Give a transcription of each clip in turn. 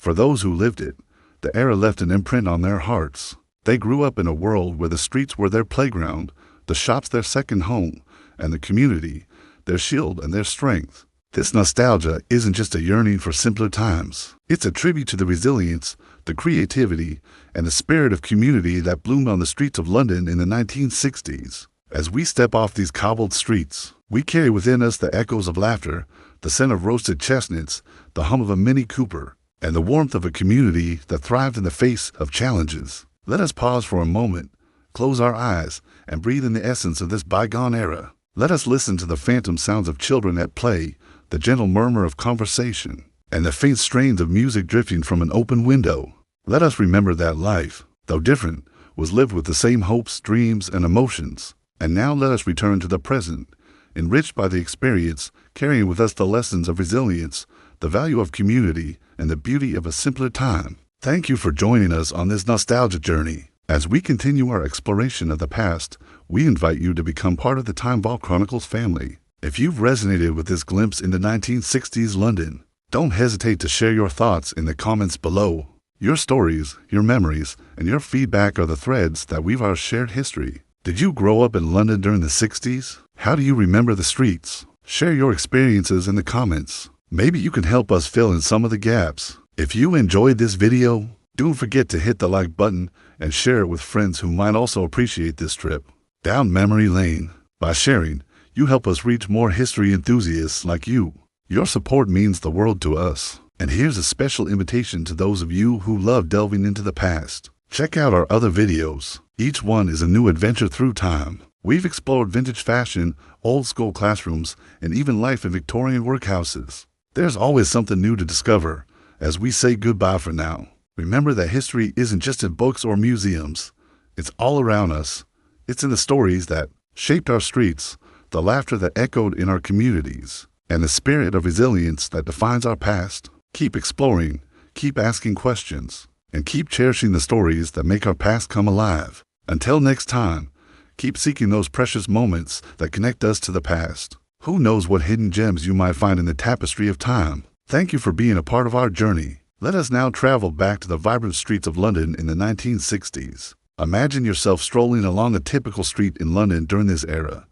For those who lived it, the era left an imprint on their hearts. They grew up in a world where the streets were their playground, the shops their second home, and the community their shield and their strength. This nostalgia isn't just a yearning for simpler times. It's a tribute to the resilience, the creativity, and the spirit of community that bloomed on the streets of London in the 1960s. As we step off these cobbled streets, we carry within us the echoes of laughter, the scent of roasted chestnuts, the hum of a Mini Cooper, and the warmth of a community that thrived in the face of challenges. Let us pause for a moment, close our eyes, and breathe in the essence of this bygone era. Let us listen to the phantom sounds of children at play, the gentle murmur of conversation, and the faint strains of music drifting from an open window. Let us remember that life, though different, was lived with the same hopes, dreams, and emotions. And now let us return to the present, enriched by the experience, carrying with us the lessons of resilience, the value of community, and the beauty of a simpler time. Thank you for joining us on this nostalgia journey. As we continue our exploration of the past, we invite you to become part of the Time Vault Chronicles family. If you've resonated with this glimpse into 1960s London, don't hesitate to share your thoughts in the comments below. Your stories, your memories, and your feedback are the threads that weave our shared history. Did you grow up in London during the 60s? How do you remember the streets? Share your experiences in the comments. Maybe you can help us fill in some of the gaps. If you enjoyed this video, don't forget to hit the like button and share it with friends who might also appreciate this trip down memory lane. By sharing, you help us reach more history enthusiasts like you. Your support means the world to us. And here's a special invitation to those of you who love delving into the past. Check out our other videos. Each one is a new adventure through time. We've explored vintage fashion, old school classrooms, and even life in Victorian workhouses. There's always something new to discover as we say goodbye for now. Remember that history isn't just in books or museums. It's all around us. It's in the stories that shaped our streets, the laughter that echoed in our communities, and the spirit of resilience that defines our past. Keep exploring, keep asking questions, and keep cherishing the stories that make our past come alive. Until next time, keep seeking those precious moments that connect us to the past. Who knows what hidden gems you might find in the tapestry of time? Thank you for being a part of our journey. Let us now travel back to the vibrant streets of London in the 1960s. Imagine yourself strolling along a typical street in London during this era.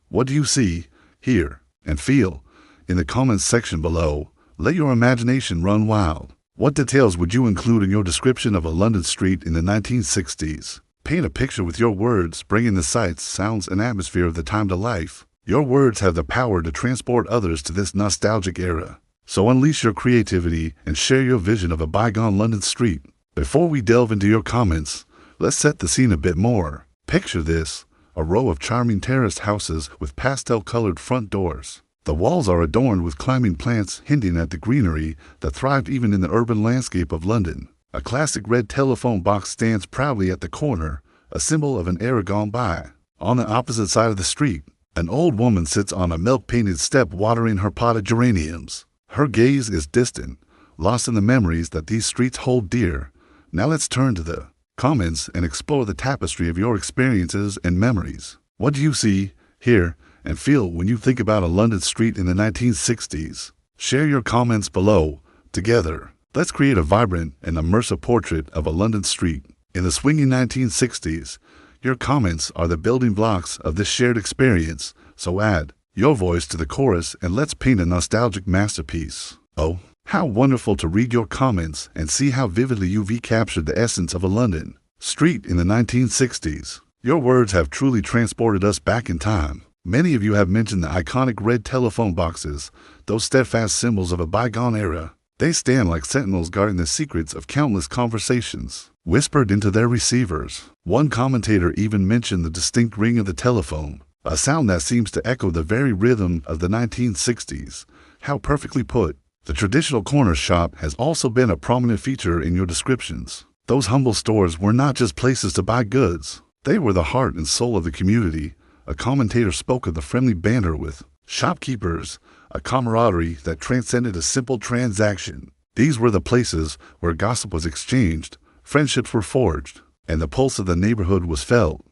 What do you see, hear, and feel? In the comments section below, let your imagination run wild. What details would you include in your description of a London street in the 1960s? Paint a picture with your words, bringing the sights, sounds, and atmosphere of the time to life. Your words have the power to transport others to this nostalgic era. So unleash your creativity and share your vision of a bygone London street. Before we delve into your comments, let's set the scene a bit more. Picture this, a row of charming terraced houses with pastel-colored front doors. The walls are adorned with climbing plants hinting at the greenery that thrived even in the urban landscape of London. A classic red telephone box stands proudly at the corner, a symbol of an era gone by. On the opposite side of the street, an old woman sits on a milk-painted step watering her potted geraniums. Her gaze is distant, lost in the memories that these streets hold dear. Now let's turn to the comments and explore the tapestry of your experiences and memories. What do you see, hear, and feel when you think about a London street in the 1960s? Share your comments below. Together, let's create a vibrant and immersive portrait of a London street in the swinging 1960s. Your comments are the building blocks of this shared experience, so add your voice to the chorus and let's paint a nostalgic masterpiece. Oh, how wonderful to read your comments and see how vividly you've recaptured the essence of a London street in the 1960s. Your words have truly transported us back in time. Many of you have mentioned the iconic red telephone boxes, those steadfast symbols of a bygone era. They stand like sentinels guarding the secrets of countless conversations, whispered into their receivers. One commentator even mentioned the distinct ring of the telephone, a sound that seems to echo the very rhythm of the 1960s. How perfectly put. The traditional corner shop has also been a prominent feature in your descriptions. Those humble stores were not just places to buy goods. They were the heart and soul of the community. A commentator spoke of the friendly banter with shopkeepers, a camaraderie that transcended a simple transaction. These were the places where gossip was exchanged, friendships were forged, and the pulse of the neighborhood was felt.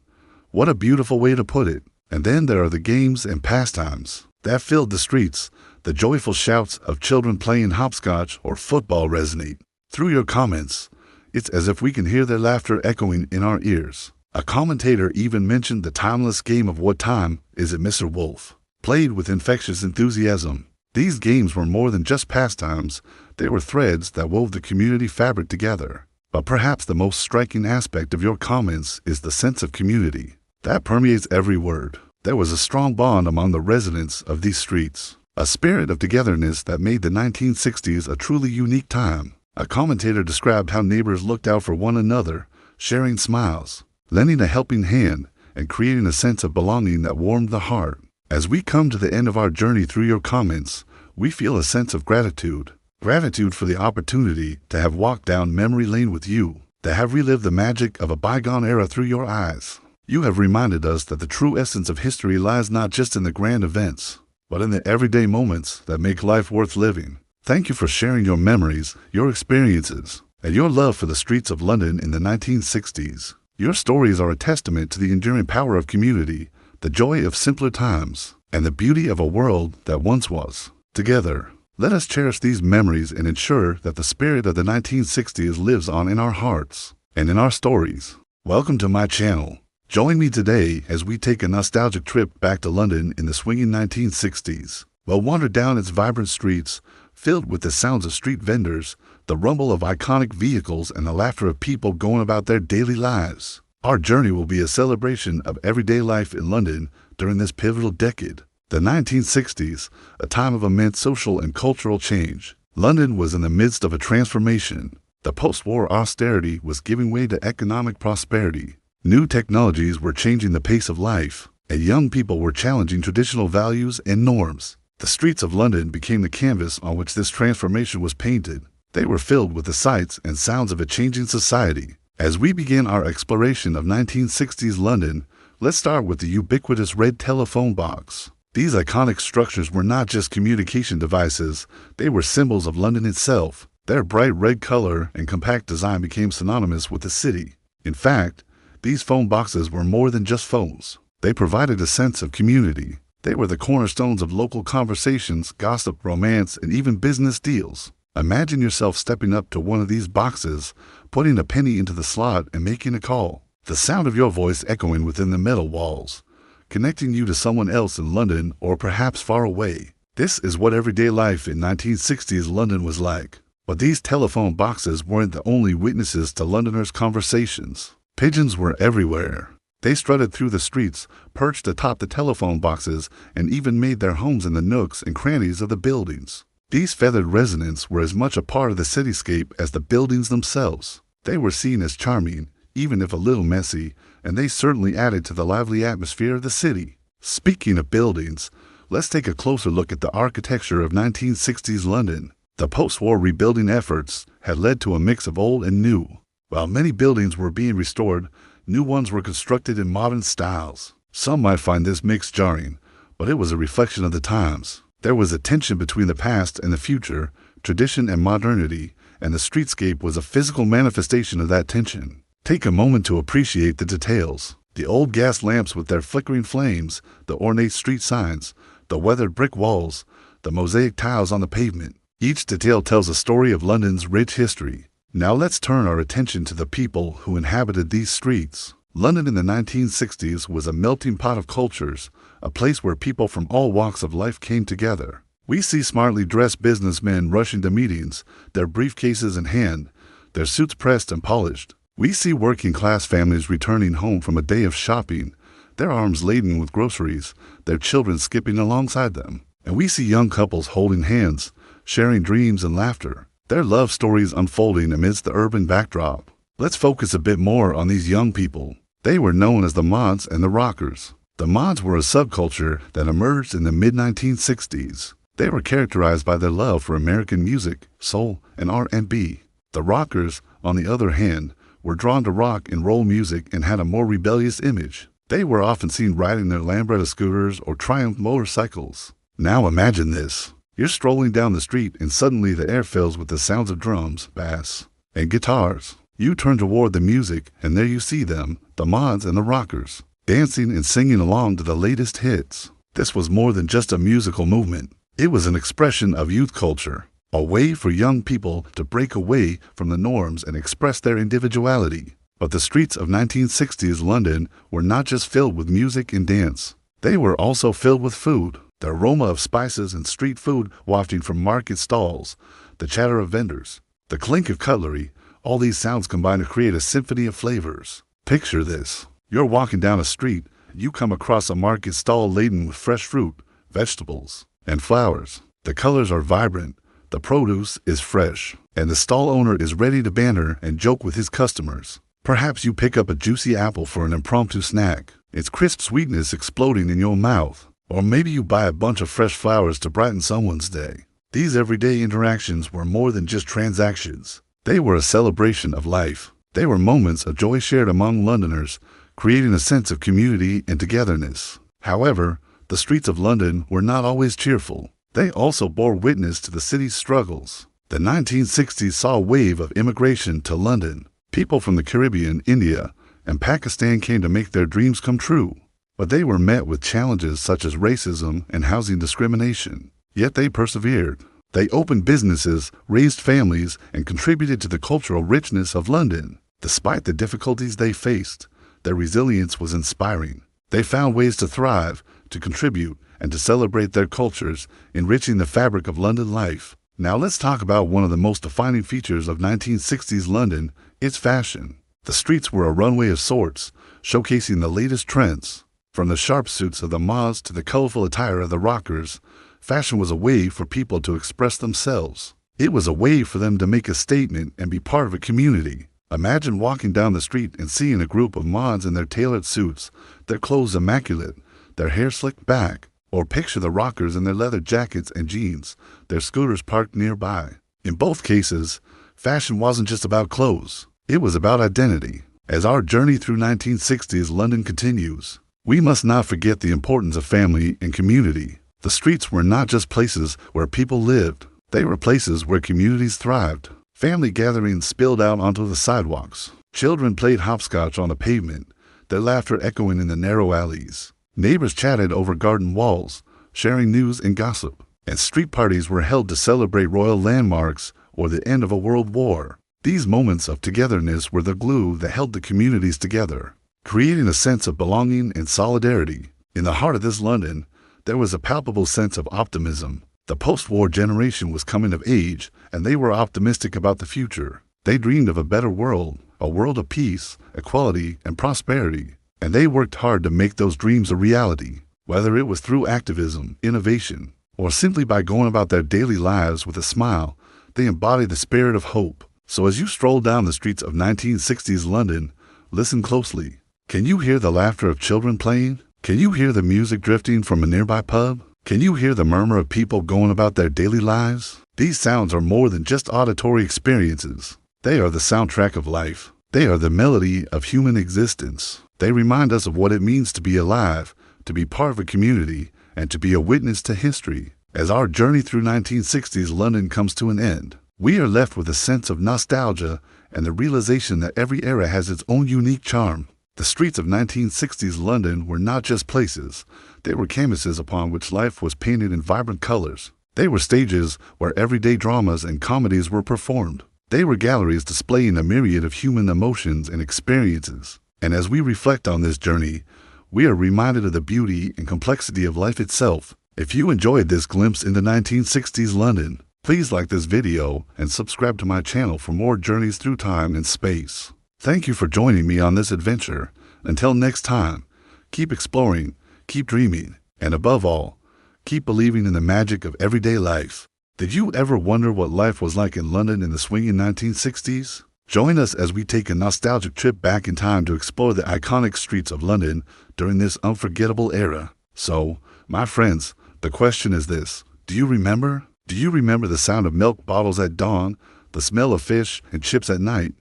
What a beautiful way to put it. And then there are the games and pastimes that filled the streets. The joyful shouts of children playing hopscotch or football resonate. Through your comments, it's as if we can hear their laughter echoing in our ears. A commentator even mentioned the timeless game of What Time Is It, Mr. Wolf, played with infectious enthusiasm. These games were more than just pastimes, they were threads that wove the community fabric together. But perhaps the most striking aspect of your comments is the sense of community that permeates every word. There was a strong bond among the residents of these streets, a spirit of togetherness that made the 1960s a truly unique time. A commentator described how neighbors looked out for one another, sharing smiles, lending a helping hand, and creating a sense of belonging that warmed the heart. As we come to the end of our journey through your comments, we feel a sense of gratitude. Gratitude for the opportunity to have walked down memory lane with you, to have relived the magic of a bygone era through your eyes. You have reminded us that the true essence of history lies not just in the grand events, but in the everyday moments that make life worth living. Thank you for sharing your memories, your experiences, and your love for the streets of London in the 1960s. Your stories are a testament to the enduring power of community, the joy of simpler times, and the beauty of a world that once was. Together, let us cherish these memories and ensure that the spirit of the 1960s lives on in our hearts and in our stories. Welcome to my channel. Join me today as we take a nostalgic trip back to London in the swinging 1960s. We'll wander down its vibrant streets, filled with the sounds of street vendors, the rumble of iconic vehicles, and the laughter of people going about their daily lives. Our journey will be a celebration of everyday life in London during this pivotal decade. The 1960s, a time of immense social and cultural change. London was in the midst of a transformation. The post-war austerity was giving way to economic prosperity. New technologies were changing the pace of life, and young people were challenging traditional values and norms. The streets of London became the canvas on which this transformation was painted. They were filled with the sights and sounds of a changing society. As we begin our exploration of 1960s London, let's start with the ubiquitous red telephone box. These iconic structures were not just communication devices, they were symbols of London itself. Their bright red color and compact design became synonymous with the city. In fact, these phone boxes were more than just phones. They provided a sense of community. They were the cornerstones of local conversations, gossip, romance, and even business deals. Imagine yourself stepping up to one of these boxes, putting a penny into the slot, and making a call. The sound of your voice echoing within the metal walls, connecting you to someone else in London or perhaps far away. This is what everyday life in 1960s London was like. But these telephone boxes weren't the only witnesses to Londoners' conversations. Pigeons were everywhere. They strutted through the streets, perched atop the telephone boxes, and even made their homes in the nooks and crannies of the buildings. These feathered residents were as much a part of the cityscape as the buildings themselves. They were seen as charming, even if a little messy, and they certainly added to the lively atmosphere of the city. Speaking of buildings, let's take a closer look at the architecture of 1960s London. The post-war rebuilding efforts had led to a mix of old and new. While many buildings were being restored, new ones were constructed in modern styles. Some might find this mix jarring, but it was a reflection of the times. There was a tension between the past and the future, tradition and modernity, and the streetscape was a physical manifestation of that tension. Take a moment to appreciate the details. The old gas lamps with their flickering flames, the ornate street signs, the weathered brick walls, the mosaic tiles on the pavement. Each detail tells a story of London's rich history. Now let's turn our attention to the people who inhabited these streets. London in the 1960s was a melting pot of cultures, a place where people from all walks of life came together. We see smartly dressed businessmen rushing to meetings, their briefcases in hand, their suits pressed and polished. We see working-class families returning home from a day of shopping, their arms laden with groceries, their children skipping alongside them. And we see young couples holding hands, sharing dreams and laughter, their love stories unfolding amidst the urban backdrop. Let's focus a bit more on these young people. They were known as the mods and the rockers. The mods were a subculture that emerged in the mid-1960s. They were characterized by their love for American music, soul, and R&B. The rockers, on the other hand, were drawn to rock and roll music and had a more rebellious image. They were often seen riding their Lambretta scooters or Triumph motorcycles. Now imagine this. You're strolling down the street and suddenly the air fills with the sounds of drums, bass, and guitars. You turn toward the music and there you see them, the mods and the rockers, dancing and singing along to the latest hits. This was more than just a musical movement. It was an expression of youth culture. a way for young people to break away from the norms and express their individuality. But the streets of 1960s London were not just filled with music and dance. They were also filled with food, the aroma of spices and street food wafting from market stalls, the chatter of vendors, the clink of cutlery. All these sounds combine to create a symphony of flavors. Picture this. You're walking down a street, and you come across a market stall laden with fresh fruit, vegetables, and flowers. The colors are vibrant, the produce is fresh, and the stall owner is ready to banter and joke with his customers. Perhaps you pick up a juicy apple for an impromptu snack, its crisp sweetness exploding in your mouth. Or maybe you buy a bunch of fresh flowers to brighten someone's day. These everyday interactions were more than just transactions. They were a celebration of life. They were moments of joy shared among Londoners, creating a sense of community and togetherness. However, the streets of London were not always cheerful. They also bore witness to the city's struggles. The 1960s saw a wave of immigration to London. People from the Caribbean, India, and Pakistan came to make their dreams come true. But they were met with challenges such as racism and housing discrimination. Yet they persevered. They opened businesses, raised families, and contributed to the cultural richness of London. Despite the difficulties they faced, their resilience was inspiring. They found ways to thrive, to contribute, and to celebrate their cultures, enriching the fabric of London life. Now let's talk about one of the most defining features of 1960s London, its fashion. The streets were a runway of sorts, showcasing the latest trends. From the sharp suits of the mods to the colorful attire of the rockers, fashion was a way for people to express themselves. It was a way for them to make a statement and be part of a community. Imagine walking down the street and seeing a group of mods in their tailored suits, their clothes immaculate, their hair slicked back. Or picture the rockers in their leather jackets and jeans, their scooters parked nearby. In both cases, fashion wasn't just about clothes. It was about identity. As our journey through 1960s London continues, we must not forget the importance of family and community. The streets were not just places where people lived. They were places where communities thrived. Family gatherings spilled out onto the sidewalks. Children played hopscotch on the pavement, their laughter echoing in the narrow alleys. Neighbors chatted over garden walls, sharing news and gossip. And street parties were held to celebrate royal landmarks or the end of a world war. These moments of togetherness were the glue that held the communities together, creating a sense of belonging and solidarity. In the heart of this London, there was a palpable sense of optimism. The post-war generation was coming of age, and they were optimistic about the future. They dreamed of a better world, a world of peace, equality, and prosperity. And they worked hard to make those dreams a reality, whether it was through activism, innovation, or simply by going about their daily lives with a smile. They embodied the spirit of hope. So as you stroll down the streets of 1960s London, listen closely. Can you hear the laughter of children playing? Can you hear the music drifting from a nearby pub? Can you hear the murmur of people going about their daily lives? These sounds are more than just auditory experiences. They are the soundtrack of life. They are the melody of human existence. They remind us of what it means to be alive, to be part of a community, and to be a witness to history. As our journey through 1960s London comes to an end, we are left with a sense of nostalgia and the realization that every era has its own unique charm. The streets of 1960s London were not just places. They were canvases upon which life was painted in vibrant colors. They were stages where everyday dramas and comedies were performed. They were galleries displaying a myriad of human emotions and experiences. And as we reflect on this journey, we are reminded of the beauty and complexity of life itself. If you enjoyed this glimpse into 1960s London, please like this video and subscribe to my channel for more journeys through time and space. Thank you for joining me on this adventure. Until next time, keep exploring, keep dreaming, and above all, keep believing in the magic of everyday life. Did you ever wonder what life was like in London in the swinging 1960s? Join us as we take a nostalgic trip back in time to explore the iconic streets of London during this unforgettable era. So, my friends, the question is this: do you remember? Do you remember the sound of milk bottles at dawn, the smell of fish and chips at night,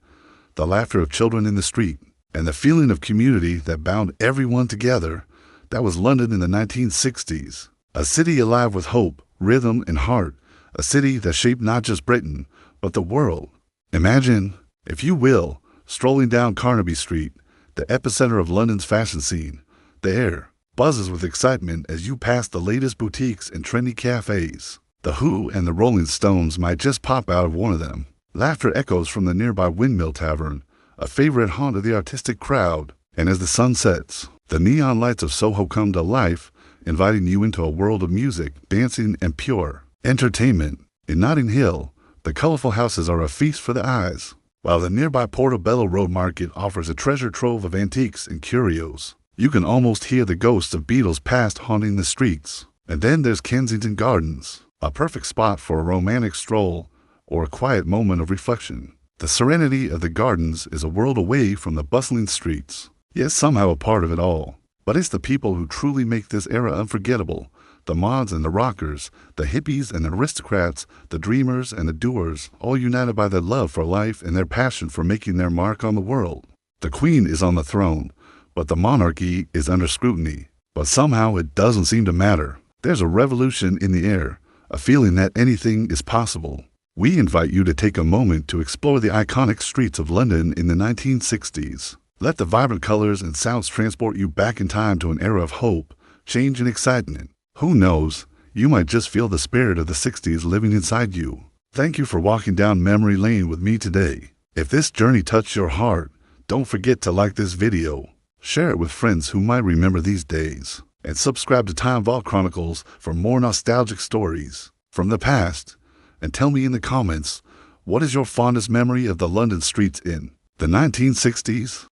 the laughter of children in the street, and the feeling of community that bound everyone together? That was London in the 1960s. A city alive with hope, rhythm, and heart. A city that shaped not just Britain, but the world. Imagine, if you will, strolling down Carnaby Street, the epicenter of London's fashion scene. The air buzzes with excitement as you pass the latest boutiques and trendy cafes. The Who and the Rolling Stones might just pop out of one of them. Laughter echoes from the nearby Windmill Tavern, a favorite haunt of the artistic crowd. And as the sun sets, the neon lights of Soho come to life, inviting you into a world of music, dancing, and pure entertainment. In Notting Hill, the colorful houses are a feast for the eyes, while the nearby Portobello Road Market offers a treasure trove of antiques and curios. You can almost hear the ghosts of Beatles past haunting the streets. And then there's Kensington Gardens, a perfect spot for a romantic stroll or a quiet moment of reflection. The serenity of the gardens is a world away from the bustling streets, yet somehow a part of it all. But it's the people who truly make this era unforgettable. The mods and the rockers, the hippies and the aristocrats, the dreamers and the doers, all united by their love for life and their passion for making their mark on the world. The Queen is on the throne, but the monarchy is under scrutiny. But somehow it doesn't seem to matter. There's a revolution in the air, a feeling that anything is possible. We invite you to take a moment to explore the iconic streets of London in the 1960s. Let the vibrant colors and sounds transport you back in time to an era of hope, change, and excitement. Who knows, you might just feel the spirit of the 60s living inside you. Thank you for walking down memory lane with me today. If this journey touched your heart, don't forget to like this video, share it with friends who might remember these days, and subscribe to Time Vault Chronicles for more nostalgic stories from the past. And tell me in the comments, what is your fondest memory of the London streets in the 1960s?